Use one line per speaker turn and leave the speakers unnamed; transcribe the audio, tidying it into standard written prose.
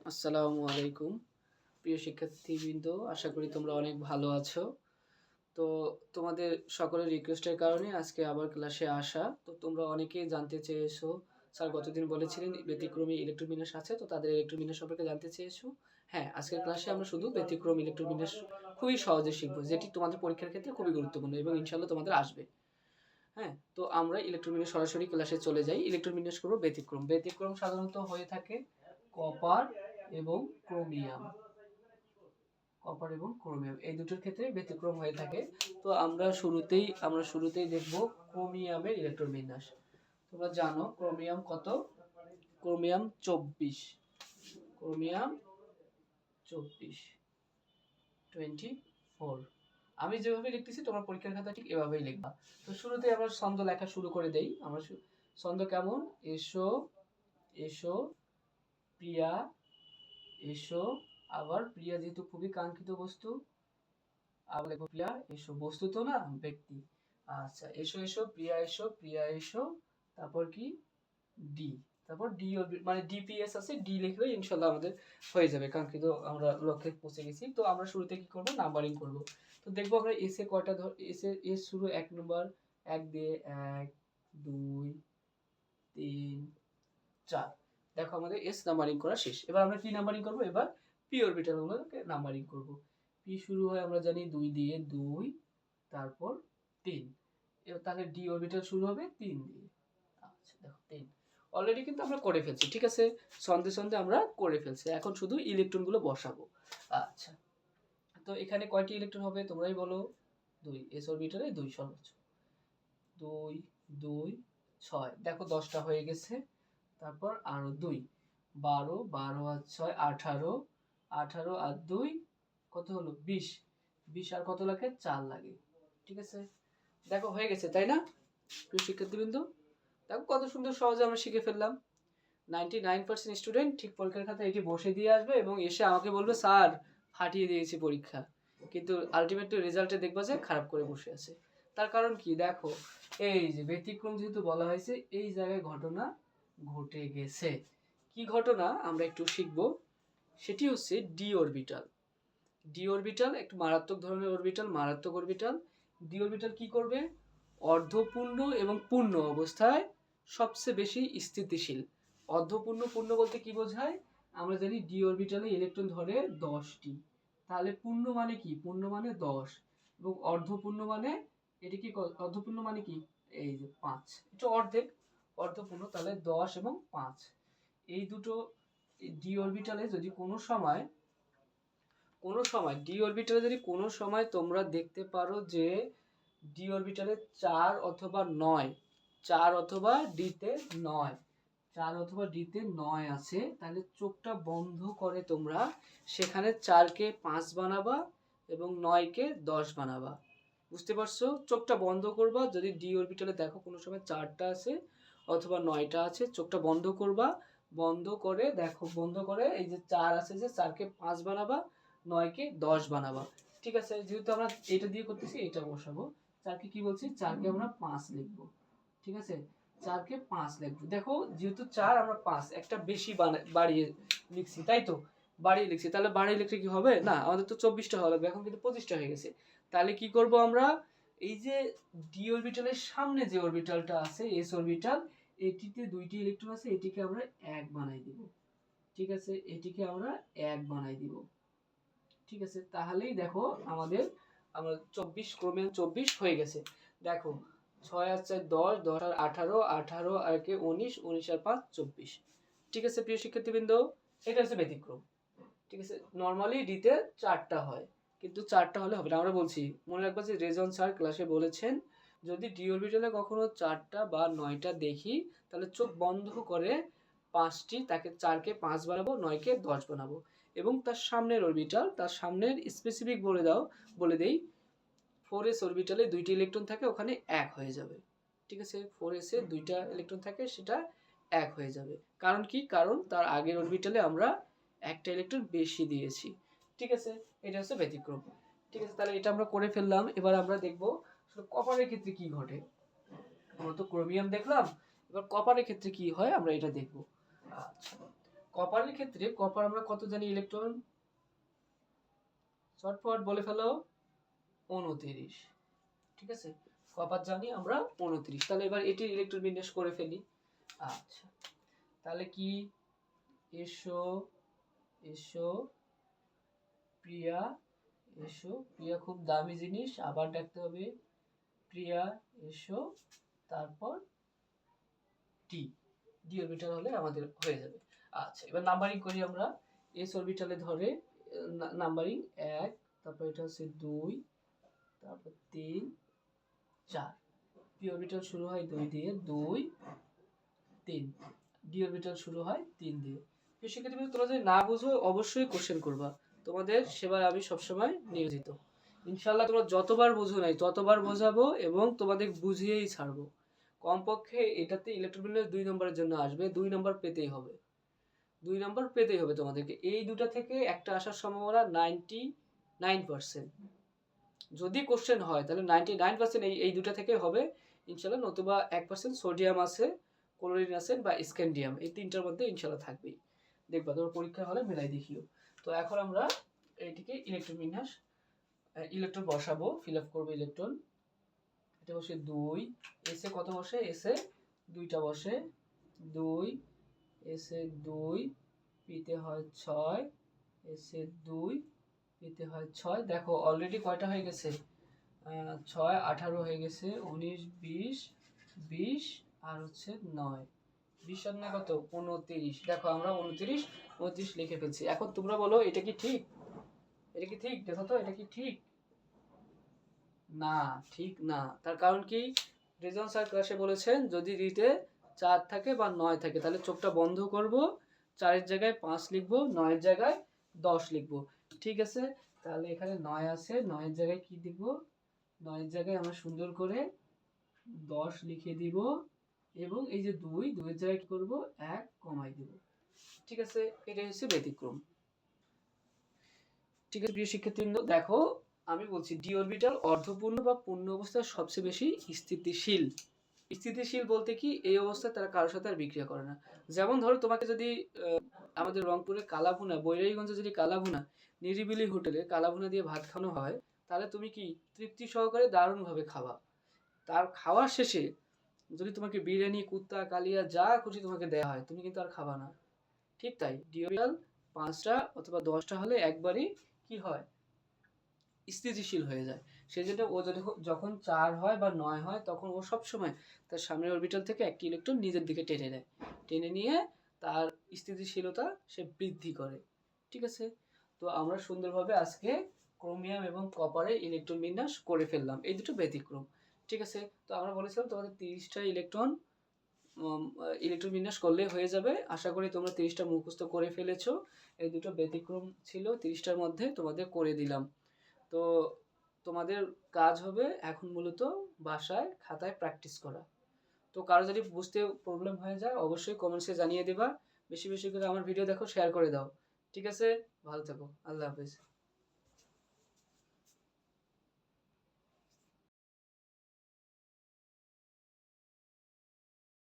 আসসালামু আলাইকুম প্রিয় শিক্ষার্থীবৃন্দ, আশা করি তোমরা অনেক ভালো আছো। তো তোমাদের সকলের রিকোয়েস্টের কারণে আজকে আবার ক্লাসে আসা। তো তোমরা অনেকেই জানতে চেয়েছো, স্যার গতদিন বলেছিলেন ব্যতিক্রমী ইলেকট্রোবিন্যাস আছে, তো তাদের ইলেকট্রোবিন্যাস সম্পর্কে জানতে চেয়েছো। হ্যাঁ, আজকের ক্লাসে আমরা শুধু ব্যতিক্রমী ইলেকট্রোবিন্যাস খুবই সহজে শিখবো, যেটি তোমাদের পরীক্ষার ক্ষেত্রে খুবই গুরুত্বপূর্ণ এবং ইনশাআল্লাহ তোমাদের আসবে। হ্যাঁ, তো আমরা ইলেকট্রোবিন্যাস সরাসরি ক্লাসে চলে যাই। ইলেকট্রোবিন্যাস করবো ব্যতিক্রম। ব্যতিক্রম সাধারণত হয়ে থাকে কপার এবং ক্রোমিয়াম। কপার এবং ক্রোমিয়াম এই দুটোর ক্ষেত্রে ব্যতিক্রম হয়ে থাকে। তো আমরা শুরুতেই দেখব ক্রোমিয়ামের ইলেকট্রন বিন্যাস। তোমরা জানো ক্রোমিয়াম কত? ক্রোমিয়াম 24। ক্রোমিয়াম 24 আমি যেভাবে লিখতেছি তোমরা পরীক্ষার খাতা ঠিক এভাবেই লিখবা। তো শুরুতেই আমরা ছন্দ লেখা শুরু করে দেই। আমরা ছন্দ কেমন? এসো এসো প্রিয়া, এসো। আবার প্রিয়া যেহেতু খুবই কাঙ্ক্ষিত বস্তু, আবার লিখবো প্রিয়া এসো। বস্তু তো না, ব্যক্তি। আচ্ছা, এসো এসো প্রিয়া এসো, প্রিয়া এসো। তারপর কি? ডি। তারপর ডি মানে ডিপিএস আছে, ডি লিখলে ইনশাআল্লাহ আমাদের হয়ে যাবে, কাঙ্ক্ষিত আমরা লক্ষ্যে পৌঁছে গেছি। তো আমরা শুরুতে কি করব? নাম্বারিং করব। তো দেখবো আমরা এস এ কয়টা এস এ এস শুরু 1 নম্বর, 1 দিয়ে 1 2 3 4। দেখো আমাদের এস নাম্বারিং করা শেষ। এবার আমরা কি নাম্বারিং করব? এবার পি অরবিটালগুলোকে নাম্বারিং করব। পি শুরু হয় আমরা জানি 2 দিয়ে, 2 তারপর 3। এবার তাহলে ডি অরবিটাল শুরু হবে 3 দিয়ে। আচ্ছা দেখো 3 অলরেডি কিন্তু আমরা করে ফেলছি, ঠিক আছে? সন্ধে সন্ধে আমরা করে ফেলছি, এখন শুধু ইলেকট্রনগুলো বসাবো। আচ্ছা, তো এখানে কয়টি ইলেকট্রন হবে তোমরাই বলো? 2। এস অরবিটালে 2 সর্বোচ্চ। 2 2 6। দেখো 10টা হয়ে গেছে। তারপর আরো 2 12 12 আর 6 18 18 আর 2 কত হলো? 20 20 আর কত লাগে? 4 লাগে, ঠিক আছে? দেখো হয়ে গেছে, তাই না প্রিয় শিক্ষার্থীবৃন্দ? দেখো কত সুন্দর সহজে আমরা শিখে ফেললাম। 99% স্টুডেন্ট ঠিক পরীক্ষার খাতায় এটি বসে দিয়ে আসবে এবং এসে আমাকে বলবে স্যার ফাটিয়ে দিয়েছি পরীক্ষা, কিন্তু আলটিমেটলি রেজাল্টে দেখবা যে খারাপ করে বসে আছে। তার কারণ কি? দেখো এই যে ব্যতিক্রম যেহেতু বলা হয়েছে, এই জায়গায় ঘটনা ঘটে গেছে। কি ঘটনা আমরা একটু শিখবো, সেটি হচ্ছে ডি অরবিটাল। ডি অরবিটাল একটু মারাত্মক ধরনের অরবিটাল, মারাত্মক অরবিটাল। ডি অরবিটাল কি করবে? অর্ধপূর্ণ এবং পূর্ণ অবস্থায় সবচেয়ে বেশি স্থিতিশীল। অর্ধপূর্ণ, পূর্ণ বলতে কি বোঝায়? আমরা জানি ডি অরবিটালে ইলেকট্রন ধরে 10টি। তাহলে পূর্ণ মানে কি? পূর্ণ মানে 10 এবং অর্ধপূর্ণ মানে এটি কি? অর্ধপূর্ণ মানে কি? এই যে 5। এটা অর্ধেক, অর্ধপূর্ণ, তাহলে 10 এবং 5। এই দুটো ডি অরবিটালে যদি কোনো সময় ডি অরবিটালে যদি কোনো সময় তোমরা দেখতে পারো যে ডি অরবিটালে 4 অথবা 9, 4 অথবা ডিতে 9, 4 অথবা ডিতে 9 আছে, তাহলে চোখটা বন্ধ করে তোমরা সেখানে 4কে 5 বানাবা এবং 9কে 10 বানাবা। বুঝতে পারছো? চোখটা বন্ধ করবা, যদি ডি অরবিটালে দেখো কোনো সময় 4টা আছে অথবা 9টা আছে, চোখটা বন্ধ করবা। বন্ধ করে দেখো, বন্ধ করে এই যে 4 আছে, যে 4কে 5 বানাবা, 9কে 10 বানাবা। ঠিক আছে? যেহেতু আমরা এটা দিয়ে করতেছি, এটা বসাবো। 4কে কি বলছি? 4কে আমরা 5 লিখবো, ঠিক আছে? 4কে 5 লিখবো। দেখো যেহেতু 4 আমরা 5 একটা বেশি বাড়িয়ে লিখছি, তাই তো? বাড়িয়ে লিখছি, তাহলে বাড়িয়ে লিখলে কি হবে? না, আমাদের তো 24টা হলো, এখন কিন্তু 25টা হয়ে গেছে। তাহলে কি করব আমরা? এই যে ডি অরবিটালের সামনে যে অরবিটালটা আছে, এস অরবিটাল, এটিতে 2টি ইলেকট্রন আছে, এটিকে আমরা 1 বানাই দিব, ঠিক আছে? এটিকে আমরা 1 বানাই দিব, ঠিক আছে? তাহলেই দেখো আমাদের 24 ক্রোমিয়াম 24 হয়ে গেছে। দেখো 6 আর 4 10, 10 আর 18, 18 আর 19, 19 আর 5 24। ঠিক আছে প্রিয় শিক্ষার্থীবৃন্দ, এটা হচ্ছে ব্যতিক্রম। ঠিক আছে? নরমালি ডিতে 4টা হয়, কিন্তু 4টা হলে হবে না। আমরা বলছি, মনে রাখবা যে রেজন স্যার ক্লাসে বলেছেন, যদি ডি অরবিটালে কখনো 4টা বা 9টা দেখি, তাহলে চোখ বন্ধ করে 5টি, তাকে 4কে 5 বানাবো, 9কে 10 বানাবো এবং তার সামনের অরবিটাল, তার সামনের স্পেসিফিক বলে দেই 4s অরবিটালে 2টি ইলেকট্রন থাকে, ওখানে 1 হয়ে যাবে। ঠিক আছে? 4s এ 2টা ইলেকট্রন থাকে, সেটা 1 হয়ে যাবে। কারণ কি? কারণ তার আগের অরবিটালে আমরা একটা ইলেকট্রন বেশি দিয়েছি। ঠিক আছে? এটা হচ্ছে ব্যতিক্রম। ঠিক আছে? তাহলে এটা আমরা করে ফেললাম। এবার আমরা দেখব কপারের ক্ষেত্রে কি ঘটে। আমরা তো ক্রোমিয়াম দেখলাম, এবার কপারের ক্ষেত্রে কি হয় আমরা এটা দেখব। আচ্ছা, কপারের ক্ষেত্রে কপার আমরা কত জানি ইলেকট্রন, চটপট বলে ফেলো 29। ঠিক আছে, কপার জানি আমরা 29। তাহলে এবার এটির ইলেকট্রন বিন্যাস করে ফেলি। আচ্ছা, তাহলে কি, এসো এসো প্রিয়া, এসো প্রিয়া খুব দামি জিনিস, আবার ডাকতে হবে প্রিয়া এসো, তারপর ডি, ডি অরবিটাল হলে আমাদের হয়ে যাবে। আচ্ছা, এবার নাম্বারিং করি আমরা। এস অরবিটালে ধরে নাম্বারিং 1, তারপর এটা হচ্ছে 2, তারপর 3, 4। পি অরবিটাল শুরু হয় 2 দিয়ে, 2, 3। ডি অরবিটাল শুরু হয় 3 দিয়ে। তো সেক্ষেত্রে তোমরা যদি না বুঝো অবশ্যই কোশ্চেন করবা, তোমাদের সেবার আমি সবসময় নিয়োজিত। ইনশাল্লাহ তোমরা যতবার বুঝো নাই ততবার বোঝাবো এবং তোমাদের বুঝিয়েই ছাড়বো। কমপক্ষে এটাতে ইলেকট্রোবিন্যাস 2 নম্বরের জন্য আসবে, 2 নম্বর পেতেই হবে, 2 নম্বর পেতেই হবে তোমাদেরকে। এই দুটা থেকে একটা আসার সম্ভাবনা 99%। যদি কোশ্চেন হয় তাহলে 99% এই দুটা থেকে হবে ইনশাল্লাহ, নতুবা 1% সোডিয়াম আছে, ক্লোরিন আছে বা স্ক্যান্ডিয়াম, এই তিনটার মধ্যে ইনশাল্লাহ থাকবেই। দেখবা তোমার পরীক্ষা হলে মেলাই দেখিও। তো এখন আমরা এইটিকে ইলেকট্রন বিন্যাস, ইলেকট্রন বসাবো, ফিল আপ করবো ইলেকট্রন। এটা বসে 2, এসে কত বসে, এসে 2টা বসে, 2, এসে 2, পিতে হয় 6, এসে 2, পিতে হয় 6। দেখো অলরেডি কয়টা হয়ে গেছে, 6, 18 হয়ে গেছে, 19, 20, 20 আর হচ্ছে 9, 20 আর 9 কত, 29। দেখো আমরা 29 লিখে ফেলছি। এখন তোমরা বলো এটা কি ঠিক, এটা কি ঠিক, দেখো তো এটা কি ঠিক? না, ঠিক না। তার কারণ কি, রেজন স্যার ক্লাসে বলেছেন যদি রিতে 4 থাকে বা 9 থাকে তাহলে চোখটা বন্ধ করব, 4 এর জায়গায় 5 লিখবো, 9 এর জায়গায় 10 লিখবো। ঠিক আছে, তাহলে এখানে 9 আছে, 9 এর জায়গায় কি দিব, 9 এর জায়গায় আমরা সুন্দর করে 10 লিখে দিব এবং এই যে 2, 2 এর জায়গায় কি করব, 1 কমাই দিব। ঠিক আছে, এটাই হচ্ছে ব্যতিক্রম। ঠিক আছে প্রিয় শিক্ষার্থীবৃন্দ, দেখো আমি বলছি ডি অরবিটাল অর্ধপূর্ণ বা পূর্ণ অবস্থায় সবচেয়ে বেশি স্থিতিশীল। স্থিতিশীল বলতে কি, এই অবস্থায় তারা কারোর সাথে আর বিক্রিয়া করে না। যেমন ধরো তোমাকে যদি আমাদের রংপুরে কালাভুনা, বৈরাগীগঞ্জে যদি কালাভুনা, নিরিবিলি হোটেলে কালাভুনা দিয়ে ভাত খাওয়ানো হয়, তাহলে তুমি কি তৃপ্তি সহকারে দারুণভাবে খাওয়া। তার খাওয়ার শেষে যদি তোমাকে বিরিয়ানি, কুত্তা, কালিয়া যা খুশি তোমাকে দেওয়া হয়, তুমি কিন্তু আর খাবা না। ঠিক তাই ডি অরবিটাল 5টা অথবা 10টা হলে একবারই কি হয়, স্থিতিশীল হয়ে যায়। সেই জন্য ও যখন 4 হয় বা 9 হয় তখন ও সবসময় তার সামনের অরবিটাল থেকে একটি ইলেকট্রন নিজের দিকে টেনে নেয়, টেনে নিয়ে তার স্থিতিশীলতা সে বৃদ্ধি করে। ঠিক আছে, তো আমরা সুন্দরভাবে আজকে ক্রোমিয়াম এবং কপারে ইলেকট্রন বিন্যাস করে ফেললাম, এই দুটো ব্যতিক্রম। ঠিক আছে, তো আমরা বলেছিলাম তোমাদের 30টা ইলেকট্রন বিন্যাস করলে হয়ে যাবে। আশা করি তোমরা 30টা মুখস্থ করে ফেলেছো। এই দুটো ব্যতিক্রম ছিল, 30টার মধ্যে তোমাদের করে দিলাম। তো তোমাদের কাজ হবে এখন মূলত বাসায় খাতায় প্র্যাকটিস করা। তো কারো যদি বুঝতে প্রবলেম হয়ে যায় অবশ্যই কমেন্টসে জানিয়ে দেবা। বেশি বেশি করে আমার ভিডিও দেখো, শেয়ার করে দাও। ঠিক আছে, ভালো থাকো, আল্লাহ হাফেজ।